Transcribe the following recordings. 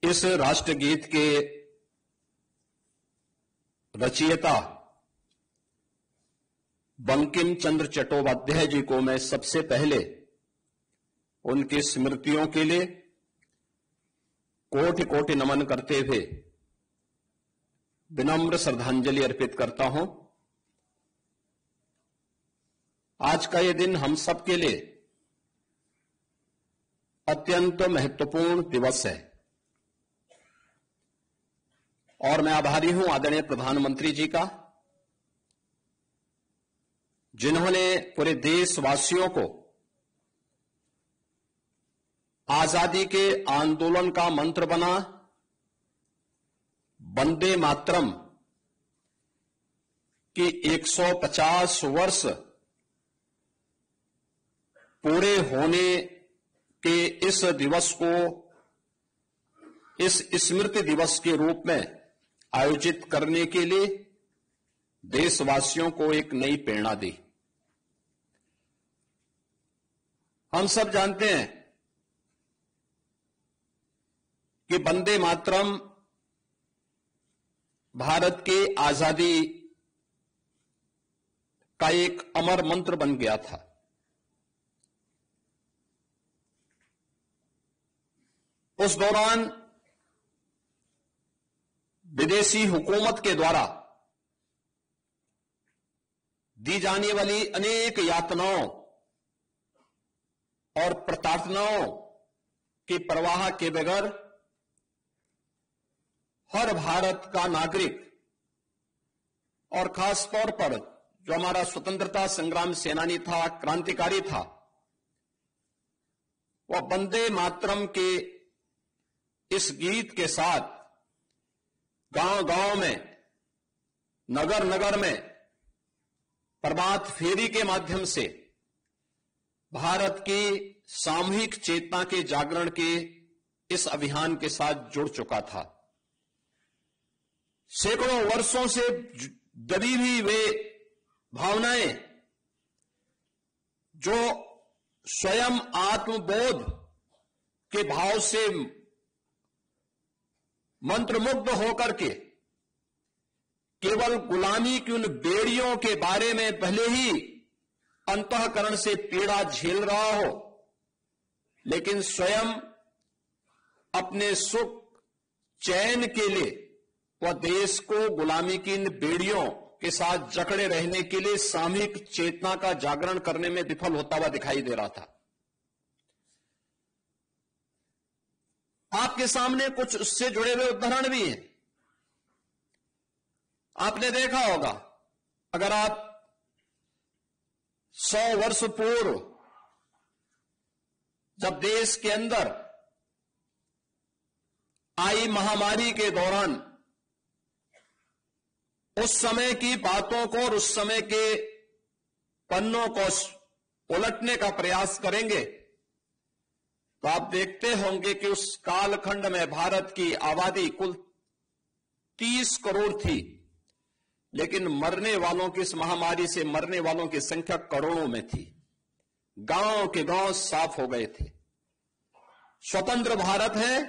इस राष्ट्रगीत के रचयिता बंकिम चंद्र चट्टोपाध्याय जी को मैं सबसे पहले उनकी स्मृतियों के लिए कोटि कोटि नमन करते हुए विनम्र श्रद्धांजलि अर्पित करता हूं। आज का यह दिन हम सबके लिए अत्यंत महत्वपूर्ण दिवस है और मैं आभारी हूं आदरणीय प्रधानमंत्री जी का, जिन्होंने पूरे देशवासियों को आजादी के आंदोलन का मंत्र बना वंदे मातरम की 150 वर्ष पूरे होने के इस दिवस को इस स्मृति दिवस के रूप में आयोजित करने के लिए देशवासियों को एक नई प्रेरणा दी। हम सब जानते हैं कि वंदे मातरम भारत की आजादी का एक अमर मंत्र बन गया था। उस दौरान विदेशी हुकूमत के द्वारा दी जाने वाली अनेक यातनाओं और प्रताड़नाओं की परवाह के बगैर हर भारत का नागरिक और खास तौर पर जो हमारा स्वतंत्रता संग्राम सेनानी था, क्रांतिकारी था, वह वंदे मातरम के इस गीत के साथ गांव-गांव में, नगर-नगर में प्रभात फेरी के माध्यम से भारत की सामूहिक चेतना के जागरण के इस अभियान के साथ जुड़ चुका था। सैकड़ों वर्षों से दबी हुई वे भावनाएं जो स्वयं आत्मबोध के भाव से मंत्रमुग्ध होकर के केवल गुलामी की उन बेड़ियों के बारे में भले ही अंतःकरण से पीड़ा झेल रहा हो, लेकिन स्वयं अपने सुख चैन के लिए वह देश को गुलामी की इन बेड़ियों के साथ जकड़े रहने के लिए सामूहिक चेतना का जागरण करने में विफल होता हुआ दिखाई दे रहा था। आपके सामने कुछ उससे जुड़े हुए उदाहरण भी हैं। आपने देखा होगा, अगर आप 100 वर्ष पूर्व जब देश के अंदर आई महामारी के दौरान उस समय की बातों को और उस समय के पन्नों को उलटने का प्रयास करेंगे तो आप देखते होंगे कि उस कालखंड में भारत की आबादी कुल 30 करोड़ थी, लेकिन मरने वालों की, इस महामारी से मरने वालों की संख्या करोड़ों में थी। गांव के गांव साफ हो गए थे। स्वतंत्र भारत है,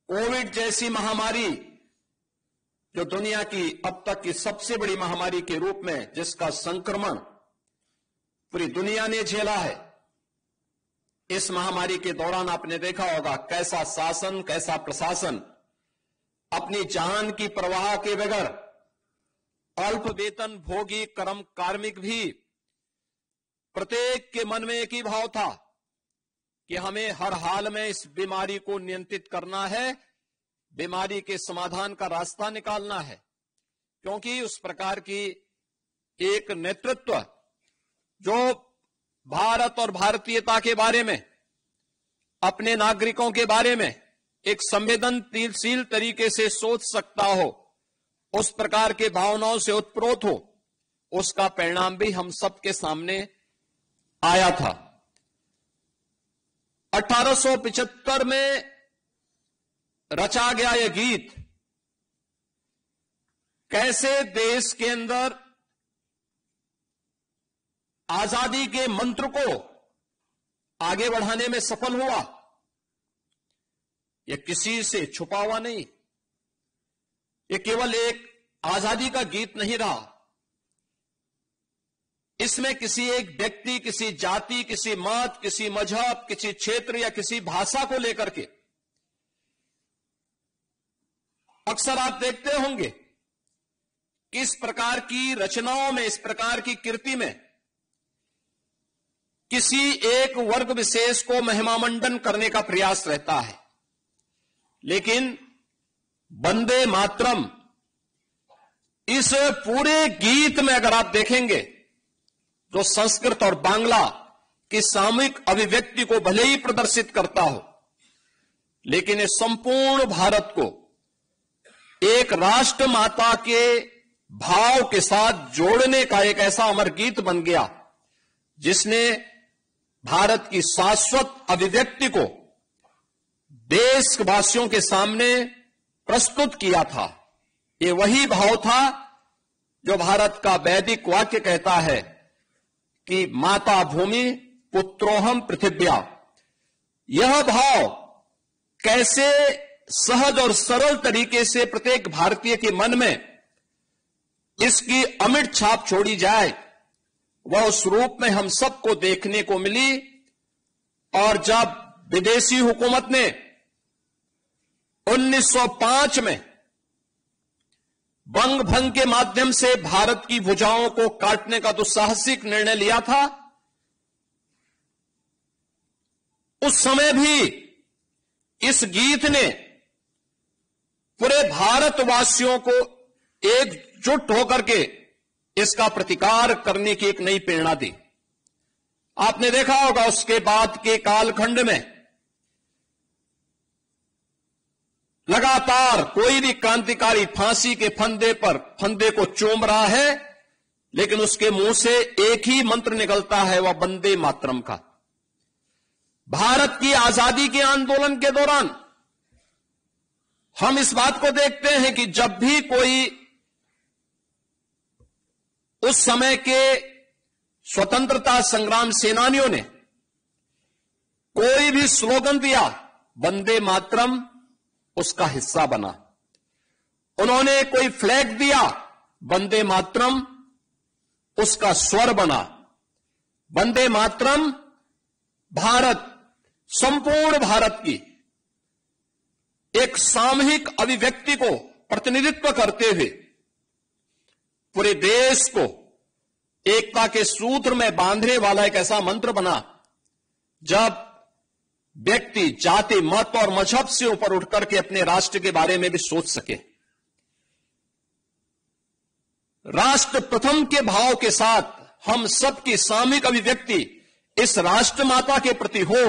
कोविड जैसी महामारी जो दुनिया की अब तक की सबसे बड़ी महामारी के रूप में जिसका संक्रमण पूरी दुनिया ने झेला है, इस महामारी के दौरान आपने देखा होगा कैसा शासन, कैसा प्रशासन अपनी जान की परवाह के बगैर अल्प वेतन भोगी कर्म कार्मिक भी प्रत्येक के मन में एक ही भाव था कि हमें हर हाल में इस बीमारी को नियंत्रित करना है, बीमारी के समाधान का रास्ता निकालना है, क्योंकि उस प्रकार की एक नेतृत्व जो भारत और भारतीयता के बारे में, अपने नागरिकों के बारे में एक संवेदनशील तरीके से सोच सकता हो, उस प्रकार के भावनाओं से उत्प्रोत हो, उसका परिणाम भी हम सबके सामने आया था। 1875 में रचा गया यह गीत कैसे देश के अंदर आजादी के मंत्र को आगे बढ़ाने में सफल हुआ। यह किसी से छुपा हुआ नहीं, यह केवल एक आजादी का गीत नहीं रहा। इसमें किसी एक व्यक्ति, किसी जाति, किसी मत, किसी मजहब, किसी क्षेत्र या किसी भाषा को लेकर के, अक्सर आप देखते होंगे कि इस प्रकार की रचनाओं में, इस प्रकार की कृति में किसी एक वर्ग विशेष को महिमामंडन करने का प्रयास रहता है। लेकिन वंदे मातरम इस पूरे गीत में अगर आप देखेंगे तो संस्कृत और बांग्ला की सामूहिक अभिव्यक्ति को भले ही प्रदर्शित करता हो, लेकिन ये संपूर्ण भारत को एक राष्ट्र माता के भाव के साथ जोड़ने का एक ऐसा अमर गीत बन गया, जिसने भारत की शाश्वत अभिव्यक्ति को देशवासियों के सामने प्रस्तुत किया था। ये वही भाव था जो भारत का वैदिक वाक्य कहता है कि माता भूमि पुत्रोहम पृथिव्या। यह भाव कैसे सहज और सरल तरीके से प्रत्येक भारतीय के मन में इसकी अमिट छाप छोड़ी जाए, वह उस रूप में हम सबको देखने को मिली। और जब विदेशी हुकूमत ने 1905 में बंग भंग के माध्यम से भारत की भुजाओं को काटने का दुस्साहसिक निर्णय लिया था, उस समय भी इस गीत ने पूरे भारतवासियों को एकजुट होकर के इसका प्रतिकार करने की एक नई प्रेरणा दी। आपने देखा होगा उसके बाद के कालखंड में लगातार कोई भी क्रांतिकारी फांसी के फंदे को चूम रहा है, लेकिन उसके मुंह से एक ही मंत्र निकलता है, वह वंदे मातरम का। भारत की आजादी के आंदोलन के दौरान हम इस बात को देखते हैं कि जब भी कोई उस समय के स्वतंत्रता संग्राम सेनानियों ने कोई भी स्लोगन दिया, वंदे मातरम उसका हिस्सा बना। उन्होंने कोई फ्लैग दिया, वंदे मातरम उसका स्वर बना। वंदे मातरम भारत, संपूर्ण भारत की एक सामूहिक अभिव्यक्ति को प्रतिनिधित्व करते हुए पूरे देश को एकता के सूत्र में बांधने वाला एक ऐसा मंत्र बना, जब व्यक्ति जाति, मत और मजहब से ऊपर उठकर के अपने राष्ट्र के बारे में भी सोच सके। राष्ट्र प्रथम के भाव के साथ हम सबकी सामूहिक अभिव्यक्ति इस राष्ट्र माता के प्रति हो,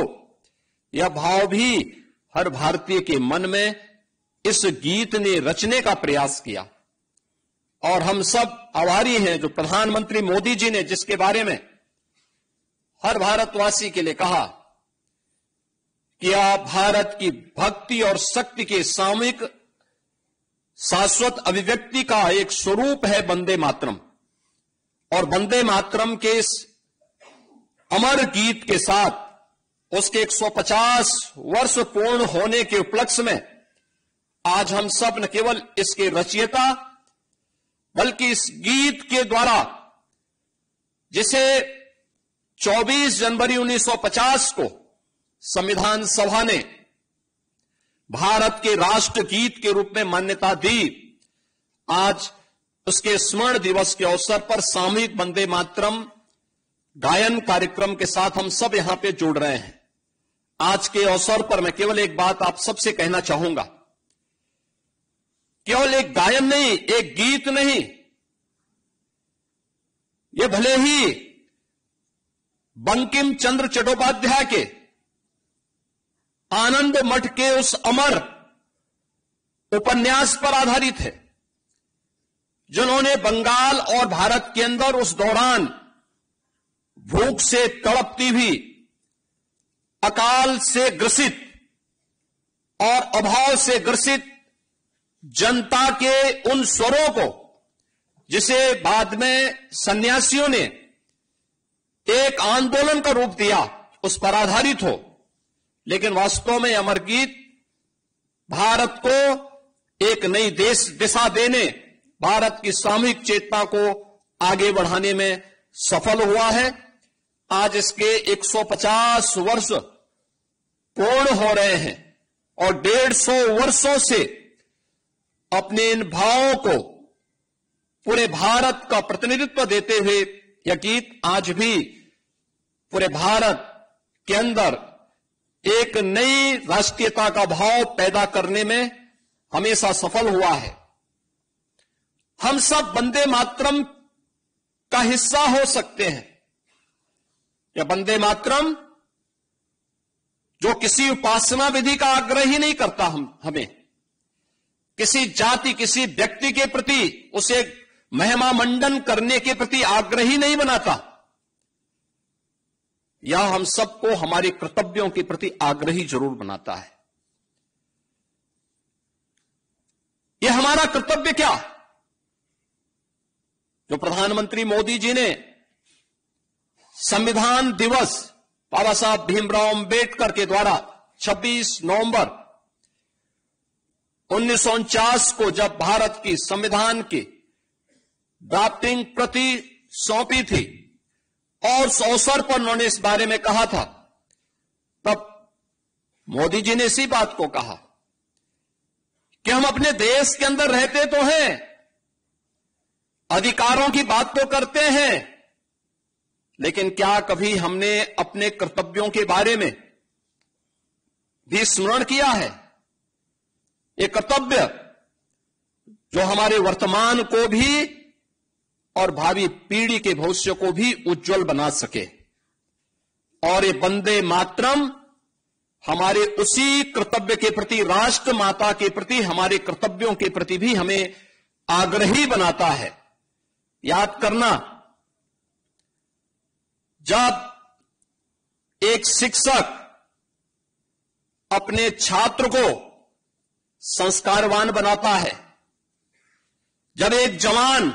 यह भाव भी हर भारतीय के मन में इस गीत ने रचने का प्रयास किया। और हम सब आभारी हैं जो प्रधानमंत्री मोदी जी ने, जिसके बारे में हर भारतवासी के लिए कहा कि आप भारत की भक्ति और शक्ति के सामूहिक शाश्वत अभिव्यक्ति का एक स्वरूप है वंदे मातरम। और वंदे मातरम के इस अमर गीत के साथ उसके 150 वर्ष पूर्ण होने के उपलक्ष्य में आज हम सब न केवल इसके रचयिता, बल्कि इस गीत के द्वारा, जिसे 24 जनवरी 1950 को संविधान सभा ने भारत के राष्ट्र गीत के रूप में मान्यता दी, आज उसके स्मरण दिवस के अवसर पर सामूहिक वंदे मातरम गायन कार्यक्रम के साथ हम सब यहां पे जुड़ रहे हैं। आज के अवसर पर मैं केवल एक बात आप सबसे कहना चाहूंगा, केवल एक गायन नहीं, एक गीत नहीं, यह भले ही बंकिम चंद्र चट्टोपाध्याय के आनंद मठ के उस अमर उपन्यास पर आधारित है, जिन्होंने बंगाल और भारत के अंदर उस दौरान भूख से तड़पती हुई, अकाल से ग्रसित और अभाव से ग्रसित जनता के उन स्वरों को, जिसे बाद में सन्यासियों ने एक आंदोलन का रूप दिया, उस पर आधारित हो। लेकिन वास्तव में अमर गीत भारत को एक नई दिशा देने, भारत की सामूहिक चेतना को आगे बढ़ाने में सफल हुआ है। आज इसके 150 वर्ष पूर्ण हो रहे हैं और 150 वर्षों से अपने इन भावों को पूरे भारत का प्रतिनिधित्व देते हुए यह गीत आज भी पूरे भारत के अंदर एक नई राष्ट्रीयता का भाव पैदा करने में हमेशा सफल हुआ है। हम सब वंदे मातरम का हिस्सा हो सकते हैं। यह वंदे मातरम जो किसी उपासना विधि का आग्रह ही नहीं करता, हमें किसी जाति, किसी व्यक्ति के प्रति उसे महिमा मंडन करने के प्रति आग्रही नहीं बनाता, यह हम सबको हमारे कर्तव्यों के प्रति आग्रही जरूर बनाता है। यह हमारा कर्तव्य क्या, जो प्रधानमंत्री मोदी जी ने संविधान दिवस बाबा साहब भीमराव अंबेडकर के द्वारा 26 नवंबर 1949 को जब भारत की संविधान की ड्राफ्टिंग प्रति सौंपी थी और उस अवसर पर उन्होंने इस बारे में कहा था, तब मोदी जी ने इसी बात को कहा कि हम अपने देश के अंदर रहते तो हैं, अधिकारों की बात तो करते हैं, लेकिन क्या कभी हमने अपने कर्तव्यों के बारे में भी स्मरण किया है? ये कर्तव्य जो हमारे वर्तमान को भी और भावी पीढ़ी के भविष्य को भी उज्जवल बना सके। और ये वंदे मातरम हमारे उसी कर्तव्य के प्रति, राष्ट्र माता के प्रति, हमारे कर्तव्यों के प्रति भी हमें आग्रही बनाता है। याद करना, जब एक शिक्षक अपने छात्र को संस्कारवान बनाता है, जब एक जवान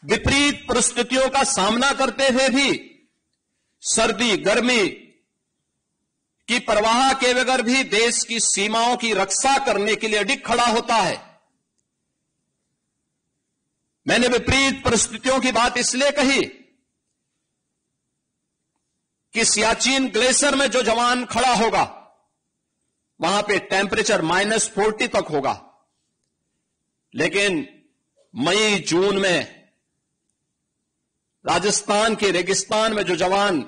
विपरीत परिस्थितियों का सामना करते हुए भी सर्दी गर्मी की परवाह के बगैर भी देश की सीमाओं की रक्षा करने के लिए अडिग खड़ा होता है। मैंने विपरीत परिस्थितियों की बात इसलिए कही कि सियाचिन ग्लेशियर में जो जवान खड़ा होगा वहां पे टेम्परेचर -40 तक होगा, लेकिन मई जून में राजस्थान के रेगिस्तान में जो जवान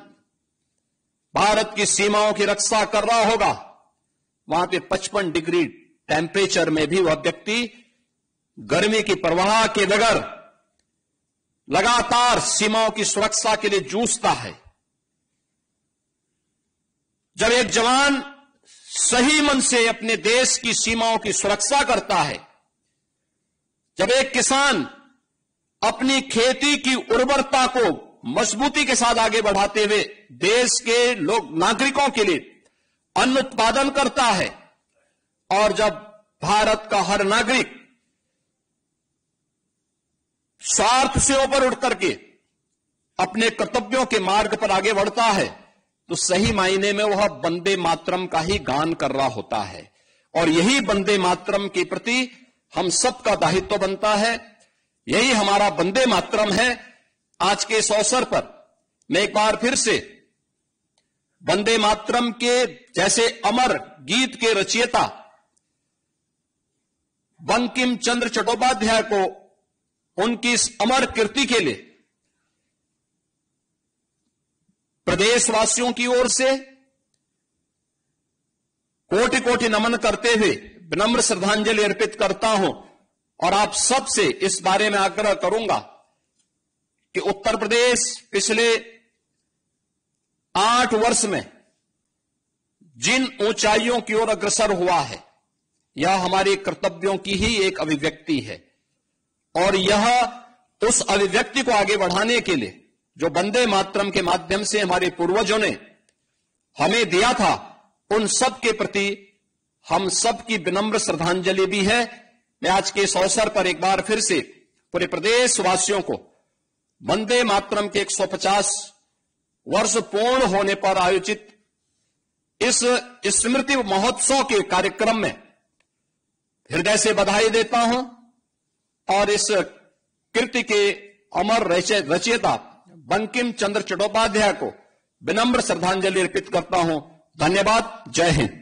भारत की सीमाओं की रक्षा कर रहा होगा, वहां पे 55 डिग्री टेम्परेचर में भी वह व्यक्ति गर्मी की परवाह के बगैर लगातार सीमाओं की सुरक्षा के लिए जूझता है। जब एक जवान सही मन से अपने देश की सीमाओं की सुरक्षा करता है, जब एक किसान अपनी खेती की उर्वरता को मजबूती के साथ आगे बढ़ाते हुए देश के नागरिकों के लिए अन्न उत्पादन करता है, और जब भारत का हर नागरिक स्वार्थ से ऊपर उठ करके अपने कर्तव्यों के मार्ग पर आगे बढ़ता है, तो सही मायने में वह वंदे मातरम का ही गान कर रहा होता है। और यही वंदे मातरम के प्रति हम सबका दायित्व बनता है, यही हमारा वंदे मातरम है। आज के इस अवसर पर मैं एक बार फिर से वंदे मातरम के जैसे अमर गीत के रचयिता बंकिम चंद्र चट्टोपाध्याय को उनकी इस अमर कृति के लिए प्रदेशवासियों की ओर से कोटि कोटि नमन करते हुए विनम्र श्रद्धांजलि अर्पित करता हूं। और आप सबसे इस बारे में आग्रह करूंगा कि उत्तर प्रदेश पिछले 8 वर्ष में जिन ऊंचाइयों की ओर अग्रसर हुआ है, यह हमारे कर्तव्यों की ही एक अभिव्यक्ति है। और यह उस अभिव्यक्ति को आगे बढ़ाने के लिए जो वंदे मातरम के माध्यम से हमारे पूर्वजों ने हमें दिया था, उन सब के प्रति हम सब की विनम्र श्रद्धांजलि भी है। मैं आज के इस अवसर पर एक बार फिर से पूरे प्रदेशवासियों को वंदे मातरम के 150 वर्ष पूर्ण होने पर आयोजित इस स्मृति महोत्सव के कार्यक्रम में हृदय से बधाई देता हूं और इस कृति के अमर रचयिता बंकिम चंद्र चट्टोपाध्याय को विनम्र श्रद्धांजलि अर्पित करता हूं। धन्यवाद। जय हिंद।